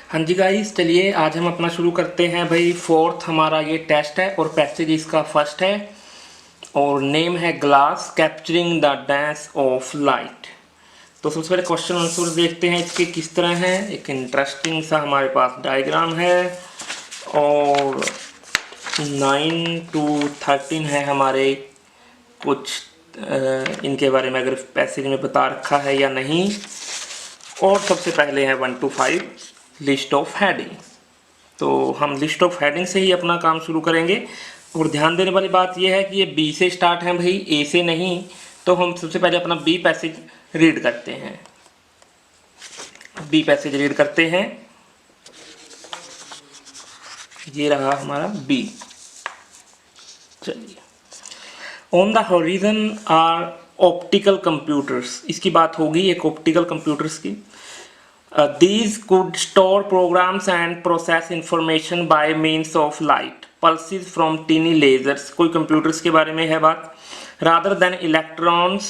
हाँ जी गाइस, चलिए आज हम अपना शुरू करते हैं भाई। फोर्थ हमारा ये टेस्ट है और पैसेज इसका फर्स्ट है और नेम है glass capturing the dance of light. तो सबसे पहले क्वेश्चन आंसर देखते हैं इसके किस तरह हैं। एक इंटरेस्टिंग सा हमारे पास डायग्राम है और 9 to 13 है हमारे कुछ इनके बारे में अगर पैसेज में बता रखा है या नहीं। और सबसे पहले है 1 to 5 लिस्ट ऑफ हेडिंग। तो हम लिस्ट ऑफ हेडिंग से ही अपना काम शुरू करेंगे। और ध्यान देने वाली बात यह है कि ये बी से स्टार्ट है भाई, ए से नहीं। तो हम सबसे पहले अपना बी पैसेज रीड करते हैं। बी पैसेज रीड करते हैं, ये रहा हमारा बी। चलिए, on the horizon are optical computers, इसकी बात होगी एक ऑप्टिकल कंप्यूटर्स की। These could store programs and process information by means of light pulses from tiny lasers, कोई computers के बारे में है बात। Rather than electrons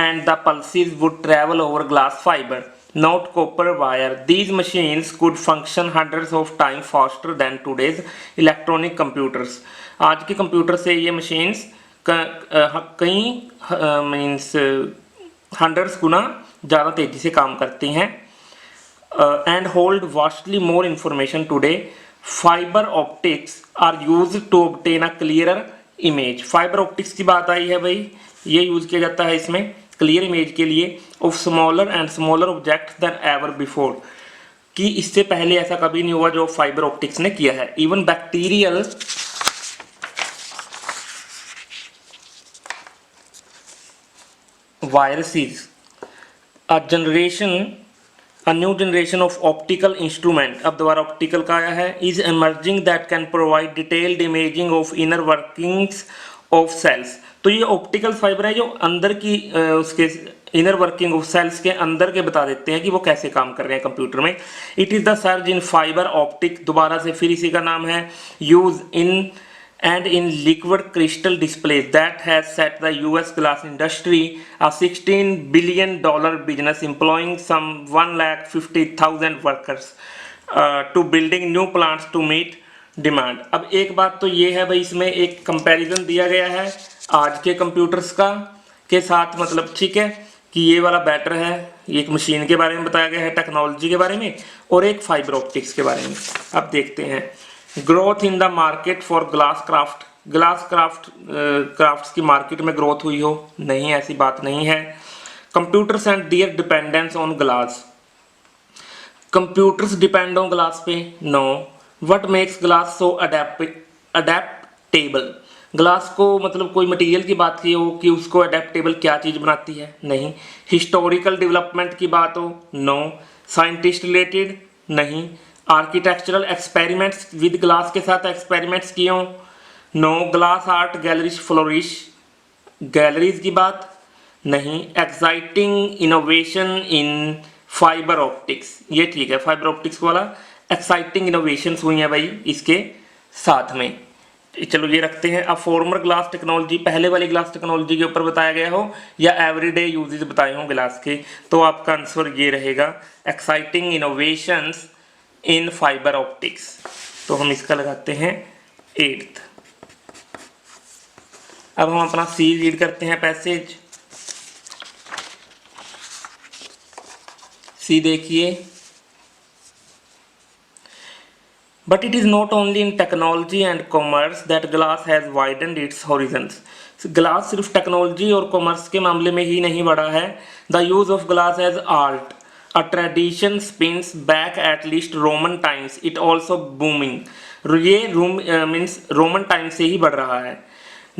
and the pulses would travel over glass fiber, not copper wire. These machines could function hundreds of times faster than today's electronic computers. आज के computer से ये machines कई मीन्स हंड्रेड्स गुना ज़्यादा तेज़ी से काम करती हैं। And hold vastly more information today. Fiber optics are used to obtain a clearer image. Fiber optics की बात आई है भाई, ये यूज किया जाता है इसमें क्लियर इमेज के लिए of smaller and smaller objects than ever before, कि इससे पहले ऐसा कभी नहीं हुआ जो फाइबर ऑप्टिक्स ने किया है। Even bacterial viruses, A new generation of optical instrument, अब दोबारा ऑप्टिकल का आया है, is emerging that can provide detailed imaging of inner workings of cells. तो ये ऑप्टिकल फाइबर है जो अंदर की उसके इनर वर्किंग ऑफ सेल्स के अंदर के बता देते हैं कि वो कैसे काम कर रहे हैं कंप्यूटर में। It is the surge in fibre optic, दोबारा से फिर इसी का नाम है, use in and in liquid crystal displays that has set the US glass industry a $16 billion business employing some 150,000 workers to building new plants to meet demand। अब एक बात तो ये है भाई, इसमें एक कंपैरिजन दिया गया है आज के कंप्यूटर्स का के साथ, मतलब ठीक है कि ये वाला बेटर है। एक मशीन के बारे में बताया गया है, टेक्नोलॉजी के बारे में, और एक फाइबर ऑप्टिक्स के बारे में। अब देखते हैं growth in the market for glass craft. Glass crafts की मार्केट में ग्रोथ हुई हो? नहीं, ऐसी बात नहीं है। Computers and their dependence on glass, computers depend on glass पे? No. What makes glass so adaptable, glass को मतलब कोई मटेरियल की बात की हो कि उसको अडेप्टेबल क्या चीज़ बनाती है? नहीं। हिस्टोरिकल डेवलपमेंट की बात हो? नो। Scientist related? नहीं। आर्किटेक्चरल एक्सपेरिमेंट्स विद ग्लास के साथ एक्सपेरिमेंट्स किए हों? No. Glass art galleries flourish, galleries की बात? नहीं। Exciting innovation in fibre optics, ये ठीक है, फाइबर ऑप्टिक्स वाला एक्साइटिंग इनोवेशंस हुई हैं भाई इसके साथ में। चलो ये रखते हैं। अब फॉर्मर ग्लास टेक्नोलॉजी, पहले वाली ग्लास टेक्नोलॉजी के ऊपर बताया गया हो या एवरीडे यूजेस बताए हों ग्लास के, तो आपका आंसर ये रहेगा एक्साइटिंग इनोवेशंस इन फाइबर ऑप्टिक्स। तो हम इसका लगाते हैं 8th। अब हम अपना सी रीड करते हैं पैसेज। सी देखिए, but it is not only in technology and commerce that glass has widened its horizons. Glass सिर्फ टेक्नोलॉजी और कॉमर्स के मामले में ही नहीं बढ़ा है। The use of glass as art, a tradition spins back at least Roman times, it also booming। ये मीन्स रोमन टाइम से ही बढ़ रहा है।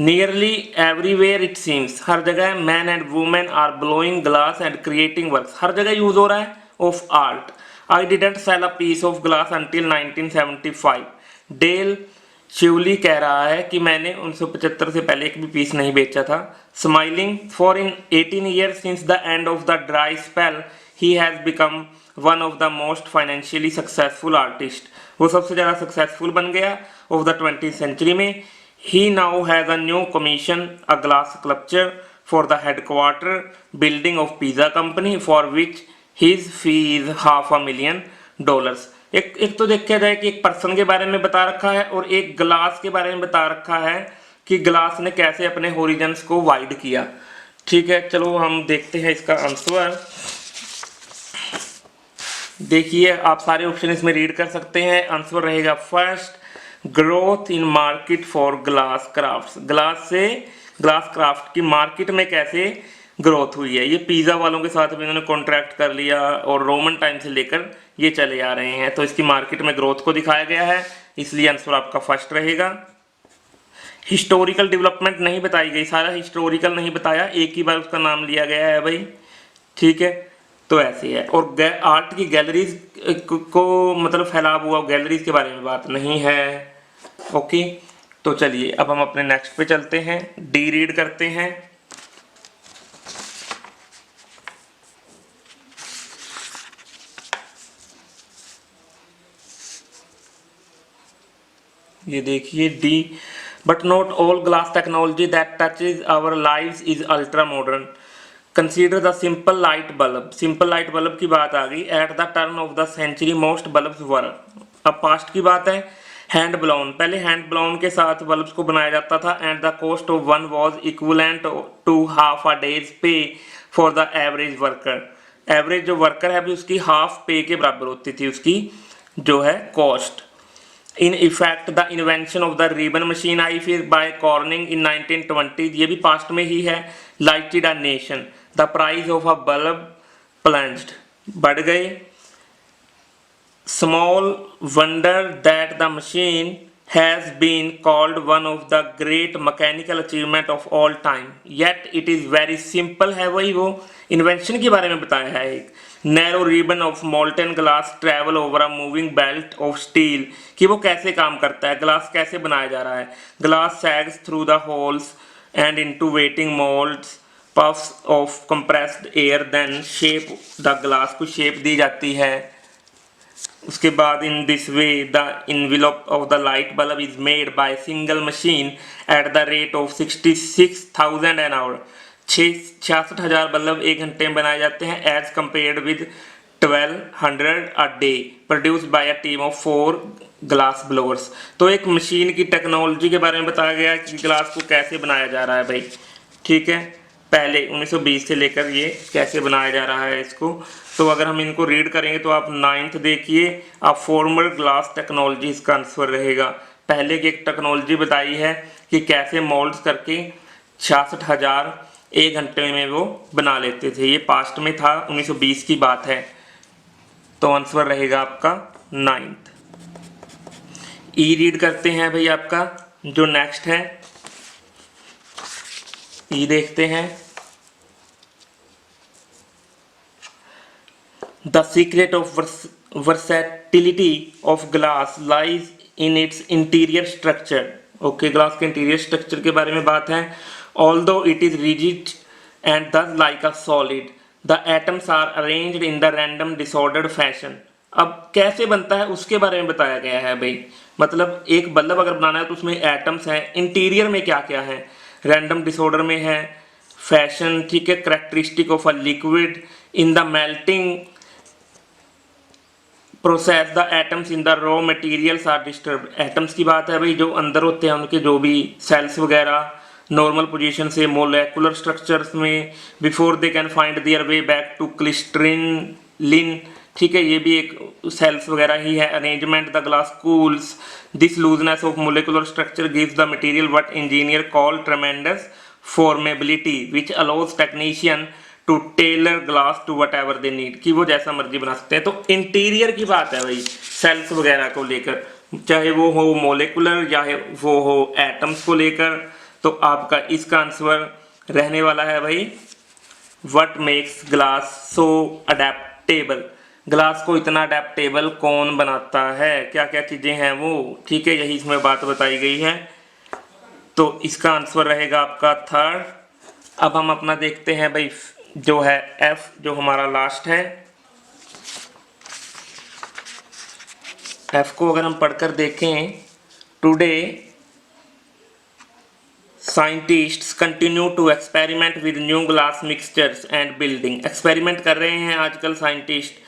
Nearly everywhere it seems, हर जगह man and women are blowing glass and creating works, हर जगह use हो रहा है of art. I didn't sell a piece of glass until 1975। Dale Chihuly कह रहा है कि मैंने 1975 से पहले एक भी पीस नहीं बेचा था। Smiling, for in 18 years since the end of the dry spell he has become one of the most financially successful artists। वो सबसे ज़्यादा सक्सेसफुल बन गया of the 20th century में। He now has a new commission, a glass sculpture for the headquarter building of pizza company, for which his fee is $500,000 dollars. एक तो देखा जाए कि एक पर्सन के बारे में बता रखा है और एक ग्लास के बारे में बता रखा है कि ग्लास ने कैसे अपने होरिजन्स को वाइड किया। ठीक है, चलो हम देखते हैं इसका आंसर। देखिए आप सारे ऑप्शन इसमें रीड कर सकते हैं। आंसर रहेगा first, growth in market for glass crafts. Glass craft की मार्केट में कैसे ग्रोथ हुई है। ये पिज़्ज़ा वालों के साथ भी इन्होंने कॉन्ट्रैक्ट कर लिया और रोमन टाइम से लेकर ये चले आ रहे हैं, तो इसकी मार्केट में ग्रोथ को दिखाया गया है, इसलिए आंसर आपका फर्स्ट रहेगा। हिस्टोरिकल डेवलपमेंट नहीं बताई गई, सारा हिस्टोरिकल नहीं बताया, एक ही बार उसका नाम लिया गया है भाई। ठीक है, तो ऐसे है। और आर्ट की गैलरीज को मतलब फैलाव हुआ गैलरीज के बारे में बात नहीं है। ओके, तो चलिए अब हम अपने नेक्स्ट पे चलते हैं, डी रीड करते हैं। ये देखिए D, but not all glass technology that touches our lives is ultra modern. Consider the simple light bulb. Simple light bulb की बात आ गई। At the turn of the century most bulbs were, अब past की बात है। Hand blown, पहले hand blown के साथ बल्ब्स को बनाया जाता था। And the cost of one was equivalent to half a day's pay for the average worker. Average जो वर्कर है अभी उसकी हाफ पे के बराबर होती थी उसकी जो है cost. In effect the invention of the ribbon machine आई फिर बाय कॉर्निंग इन 1920, ये भी पास्ट में ही है। Lighted a nation, the price of a bulb plunged, बढ़ गए। Small wonder that the machine has been called one of the great mechanical achievement of all time, yet it is very simple है। वही वो invention के बारे में बताया है। एक narrow ribbon of molten glass travel over a moving belt of steel, कि वो कैसे काम करता है, ग्लास कैसे बनाया जा रहा है। Glass sags through the holes and into waiting moulds, puffs of compressed air, then shape the glass को शेप दी जाती है। उसके बाद in this way the envelope of the light bulb is made by single machine at the rate of 66,000 an hour. 66,000 bulb एक घंटे में बनाए जाते हैं, as compared with 1200 a day produced by a team of 4 glass blowers. तो एक machine की technology के बारे में बताया गया है कि ग्लास को कैसे बनाया जा रहा है भाई। ठीक है, पहले 1920 से लेकर ये कैसे बनाया जा रहा है इसको। तो अगर हम इनको रीड करेंगे तो आप 9th देखिए, आप फॉर्मल ग्लास टेक्नोलॉजी इसका आंसर रहेगा। पहले की एक टेक्नोलॉजी बताई है कि कैसे मोल्ड्स करके 66,000 एक घंटे में वो बना लेते थे, ये पास्ट में था, 1920 की बात है। तो आंसर रहेगा आपका 9th। ई रीड करते हैं भाई, आपका जो नेक्स्ट है ई देखते हैं। The secret of versatility of glass lies in its interior structure. Okay, glass के इंटीरियर स्ट्रक्चर के बारे में बात है। Although it is rigid and does like a solid, the atoms are arranged in the random disordered fashion. अब कैसे बनता है उसके बारे में बताया गया है भाई। मतलब एक बल्ब अगर बनाना है तो उसमें एटम्स हैं, इंटीरियर में क्या क्या है, रैंडम डिसऑर्डर में है, फैशन, ठीक है, characteristic of a liquid, in the melting process the atoms in the raw materials are disturb. Atoms की बात है भाई, जो अंदर होते हैं उनके जो भी सेल्स वगैरह नॉर्मल पोजीशन से मोलेकुलर स्ट्रक्चर्स में before they can find their way back to crystalline. ठीक है, ये भी एक सेल्स वगैरह ही है। Arrangement the glass cools, this looseness of molecular structure gives the material what engineer call tremendous formability which allows technician to tailor glass to whatever they need, कि वो जैसा मर्जी बना सकते हैं। तो इंटीरियर की बात है भाई, सेल्स वगैरह को लेकर, चाहे वो हो मोलेकुलर चाहे वो हो एटम्स को लेकर। तो आपका इसका आंसर रहने वाला है भाई what makes glass so adaptable. Glass को इतना अडेप्टेबल कौन बनाता है, क्या क्या चीज़ें हैं वो। ठीक है, यही इसमें बात बताई गई है। तो इसका आंसर रहेगा आपका 3rd। अब हम अपना देखते हैं भाई जो है एफ, जो हमारा लास्ट है। एफ को अगर हम पढ़कर देखें, today scientists continue to experiment with new glass mixtures and building. Experiment कर रहे हैं आजकल scientist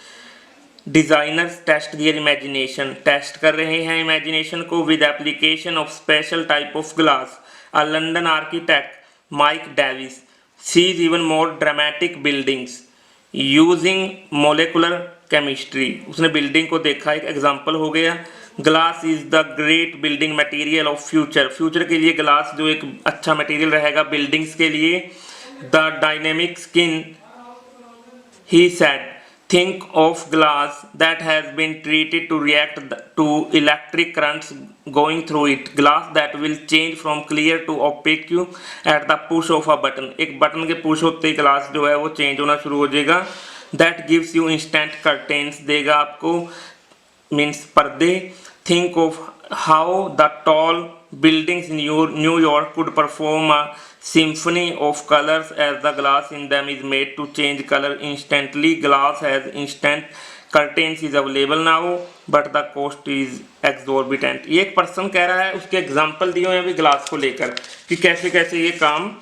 designers test their imagination, test कर रहे हैं इमेजिनेशन को with application of special type of glass. A London architect Mike Davis sees even more dramatic buildings using molecular chemistry. उसने building को देखा, एक एग्जाम्पल हो गया। Glass is the great building material of future, future के लिए glass जो एक अच्छा मटेरियल रहेगा बिल्डिंग्स के लिए। The dynamic skin he said, think of glass that has been treated to react to electric currents going through it, glass that will change from clear to opaque at the push of a button। एक button के push होते ही glass जो है वो change होना शुरू हो जाएगा। that gives you instant curtains, देगा आपको मीन्स पर्दे। think of how the tall buildings in New York could perform a symphony of colors as the glass in them is made to change color instantly। Glass has instant curtains is available now but the cost is exorbitant। ये एक person कह रहा है, उसके example दिए हुए हैं अभी ग्लास को लेकर कि कैसे कैसे ये काम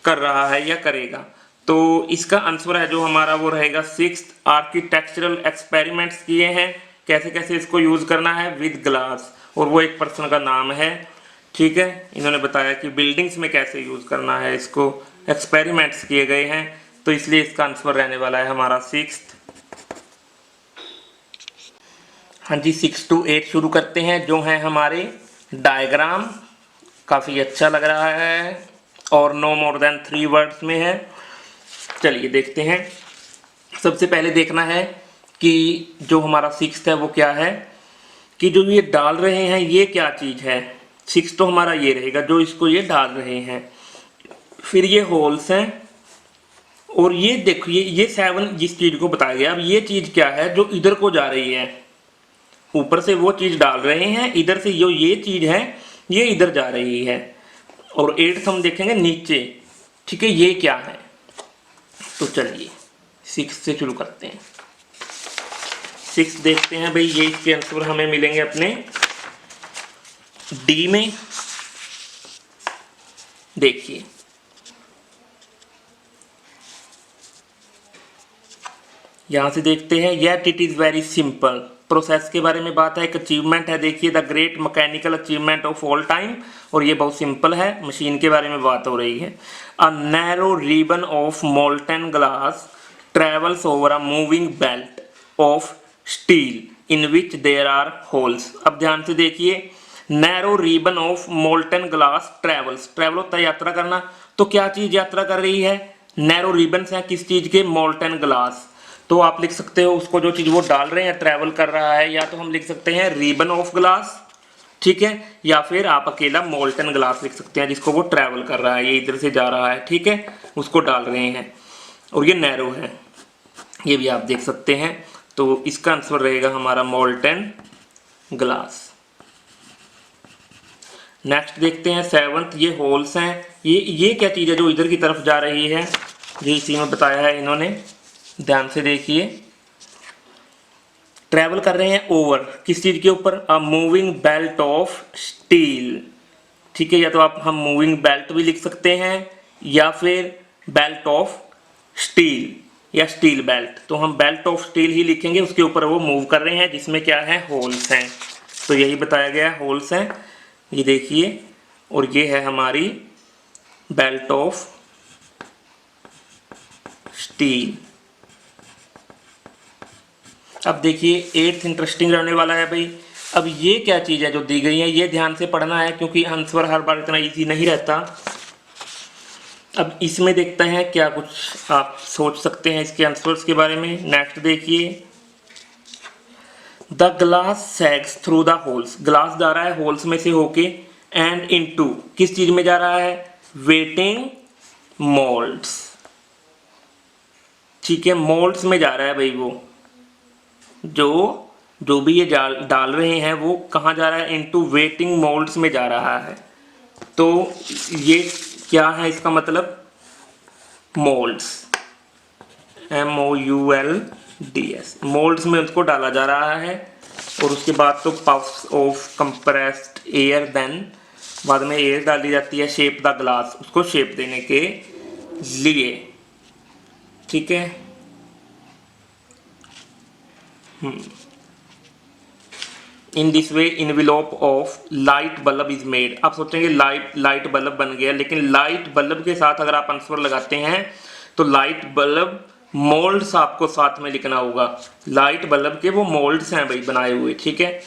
कर रहा है या करेगा। तो इसका आंसर है जो हमारा वो रहेगा 6th। आर्किटेक्चरल एक्सपेरिमेंट्स किए हैं, कैसे कैसे इसको यूज करना है विद ग्लास, और वो एक पर्सन का नाम है। ठीक है, इन्होंने बताया कि बिल्डिंग्स में कैसे यूज करना है, इसको एक्सपेरिमेंट्स किए गए हैं, तो इसलिए इसका आंसर रहने वाला है हमारा 6th। हाँ जी, 6 to 8 शुरू करते हैं, जो है हमारे डायग्राम। काफ़ी अच्छा लग रहा है और नो मोर देन 3 वर्ड्स में है। चलिए देखते हैं। सबसे पहले देखना है कि जो हमारा 6th है वो क्या है, कि जो ये डाल रहे हैं ये क्या चीज़ है। 6 तो हमारा ये रहेगा जो इसको ये डाल रहे हैं। फिर ये होल्स हैं, और ये देखिए ये 7 जिस चीज़ को बताया गया, अब ये चीज़ क्या है जो इधर को जा रही है। ऊपर से वो चीज़ डाल रहे हैं, इधर से जो ये चीज़ है ये इधर जा रही है। और 8th हम देखेंगे नीचे। ठीक है, ये क्या है, तो चलिए 6 से शुरू करते हैं। 6 देखते हैं भाई, ये इसके आंसर हमें मिलेंगे अपने डी में। देखिए यहां से देखते हैं, yet it is very simple. Process के बारे में बात है, एक अचीवमेंट है। देखिए the great mechanical achievement of all time, और ये बहुत सिंपल है, मशीन के बारे में बात हो रही है। A narrow ribbon of molten glass travels over a moving belt of steel in which there are holes. अब ध्यान से देखिए, narrow ribbon of molten glass travels, travel होता है यात्रा करना, तो क्या चीज यात्रा कर रही है, नैरो रिबन्स हैं किस चीज के, मोल्टन ग्लास। तो आप लिख सकते हो उसको, जो चीज वो डाल रहे हैं ट्रेवल कर रहा है, या तो हम लिख सकते हैं रिबन ऑफ ग्लास, ठीक है, या फिर आप अकेला मोल्टन ग्लास लिख सकते हैं जिसको वो ट्रेवल कर रहा है, ये इधर से जा रहा है, ठीक है, उसको डाल रहे हैं, और ये नैरो है, ये भी आप देख सकते हैं। तो इसका आंसर रहेगा हमारा मोल्टन ग्लास। नेक्स्ट देखते हैं 7th, ये होल्स हैं। ये क्या चीज़ है जो इधर की तरफ जा रही है, ये इसी में बताया है इन्होंने, ध्यान से देखिए। ट्रैवल कर रहे हैं ओवर किस चीज़ के ऊपर, अ मूविंग बेल्ट ऑफ स्टील, ठीक है, या तो आप हम मूविंग बेल्ट भी लिख सकते हैं या फिर बेल्ट ऑफ स्टील या स्टील बेल्ट, तो हम बेल्ट ऑफ स्टील ही लिखेंगे, उसके ऊपर वो मूव कर रहे हैं जिसमें क्या है, होल्स हैं। तो यही बताया गया है, होल्स हैं, ये देखिए, और ये है हमारी बेल्ट ऑफ स्टील। अब देखिए 8th इंटरेस्टिंग रहने वाला है भाई। अब ये क्या चीज़ है जो दी गई है, ये ध्यान से पढ़ना है क्योंकि आंसर हर बार इतना इजी नहीं रहता। अब इसमें देखते हैं क्या कुछ आप सोच सकते हैं इसके आंसर्स के बारे में। नेक्स्ट देखिए, the glass sags through the holes, glass जा रहा है होल्स में से होके, एंड इनटू किस चीज में जा रहा है, वेटिंग मोल्ड्स, ठीक है, मोल्ड्स में जा रहा है भाई। वो जो भी ये डाल रहे हैं वो कहाँ जा रहा है, इनटू वेटिंग मोल्ड्स में जा रहा है। तो ये क्या है इसका मतलब, मोल्ड्स, MOULDS, मोल्ड्स में उसको डाला जा रहा है। और उसके बाद तो puffs of compressed air, then बाद में एयर डाली जाती है, शेप द ग्लास, उसको शेप देने के लिए, ठीक है। In this way envelope of light bulb is made. आप सोचेंगे लाइट बल्ब बन गया, लेकिन लाइट बल्ब के साथ अगर आप आंसर लगाते हैं तो लाइट बल्ब मोल्ड्स आपको साथ में लिखना होगा। लाइट बल्ब के वो मोल्ड्स हैं भाई बनाए हुए, ठीक है।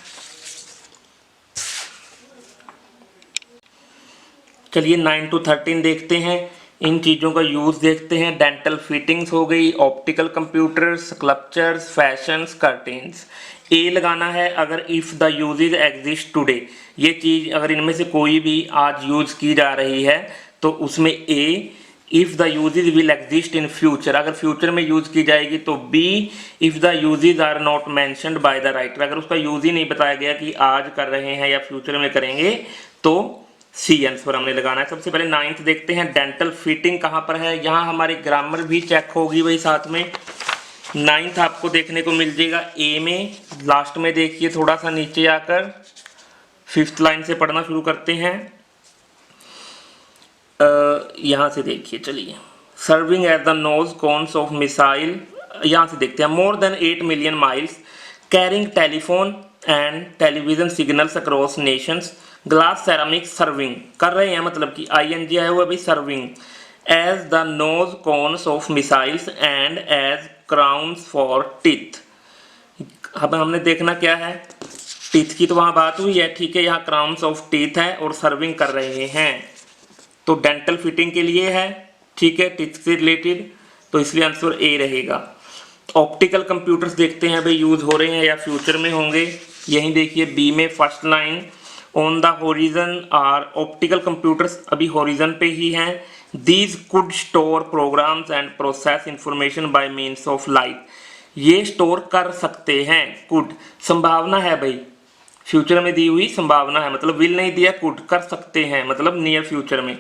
चलिए 9 to 13 देखते हैं, इन चीज़ों का यूज़ देखते हैं। डेंटल फिटिंग्स हो गई, optical computers, sculptures, fashions, curtains. A लगाना है अगर if the usages exist today, ये चीज़ अगर इनमें से कोई भी आज यूज़ की जा रही है तो उसमें A. If the usages will exist in future, अगर फ्यूचर में यूज़ की जाएगी तो B. If the usages are not mentioned by the writer, अगर उसका यूज ही नहीं बताया गया कि आज कर रहे हैं या फ्यूचर में करेंगे तो सी आंसर हमने लगाना है। सबसे पहले 9th देखते हैं, डेंटल फिटिंग कहाँ पर है। यहाँ हमारी ग्रामर भी चेक होगी भाई साथ में। 9th आपको देखने को मिल जाएगा ए में, लास्ट में देखिए थोड़ा सा नीचे आकर 5th लाइन से पढ़ना शुरू करते हैं। यहाँ से देखिए, चलिए serving at the nose cones of missile, यहाँ से देखते हैं। More than 8 million miles carrying telephone and television signals across nations, glass ceramic serving कर रहे हैं, मतलब कि ING आया हुआ भी serving as the nose cones of missiles and as crowns for teeth. अब हमने देखना क्या है, टीथ की तो वहाँ बात हुई है, ठीक है। यहाँ क्राउन्स ऑफ टीथ है और सर्विंग कर रहे हैं, तो डेंटल फिटिंग के लिए है, ठीक है, टीथ से रिलेटेड, तो इसलिए आंसर ए रहेगा। ऑप्टिकल कंप्यूटर्स देखते हैं भाई यूज हो रहे हैं या फ्यूचर में होंगे। यहीं देखिए बी में first line, on the horizon are optical computers, अभी होरिजन पे ही हैं। These could store programs and process information by means of light, ये स्टोर कर सकते हैं। कुड संभावना है भाई, फ्यूचर में दी हुई संभावना है, मतलब विल नहीं दिया, कुड कर सकते हैं मतलब नियर फ्यूचर में,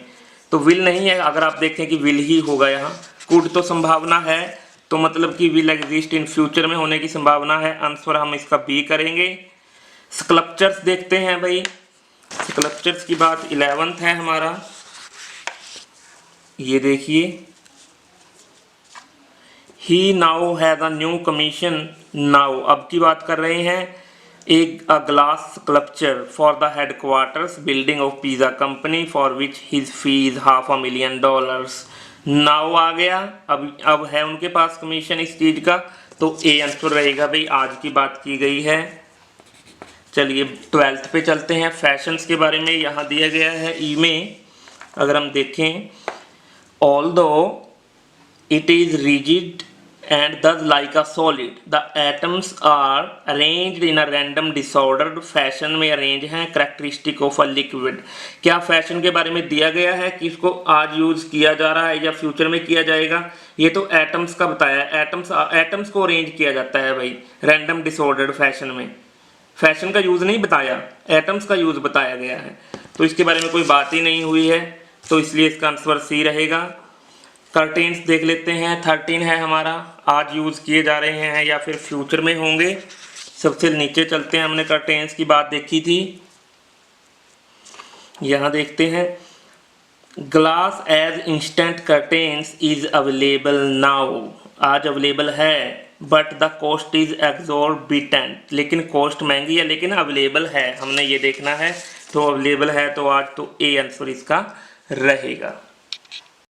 तो विल नहीं है। अगर आप देखें कि विल ही होगा यहाँ, कुड तो संभावना है, तो मतलब कि विल एग्जिस्ट इन फ्यूचर में होने की संभावना है। आंसर हम इसका बी करेंगे। स्कल्पचर्स देखते हैं भाई, स्कल्पचर्स की बात 11th है हमारा, ये देखिए। He now has a new commission, now अब की बात कर रहे हैं, एक glass sculpture for the headquarters building of pizza company for which his fee is $500,000। Now आ गया, अब है उनके पास कमीशन इस चीज का, तो ए आंसर रहेगा भाई, आज की बात की गई है। चलिए 12th पे चलते हैं, फैशंस के बारे में यहाँ दिया गया है ई में। अगर हम देखें, although it is rigid and thus like a solid, the atoms are arranged in a random disordered fashion में arrange हैं characteristic of a liquid। क्या फैशन के बारे में दिया गया है कि इसको आज यूज किया जा रहा है या फ्यूचर में किया जाएगा, ये तो एटम्स का बताया है। एटम्स को अरेंज किया जाता है भाई रैंडम डिसऑर्डर्ड फैशन में, फैशन का यूज नहीं बताया, एटम्स का यूज बताया गया है, तो इसके बारे में कोई बात ही नहीं हुई है, तो इसलिए इसका आंसर सी रहेगा। कर्टेन्स देख लेते हैं, 13 है हमारा, आज यूज़ किए जा रहे हैं या फिर फ्यूचर में होंगे। सबसे नीचे चलते हैं, हमने कर्टेन्स की बात देखी थी, यहाँ देखते हैं। Glass as instant curtains is available now, आज अवेलेबल है, but the cost is exorbitant, लेकिन कॉस्ट महंगी है, लेकिन अवेलेबल है, हमने ये देखना है। तो अवेलेबल है तो आज तो ए आंसर इसका रहेगा।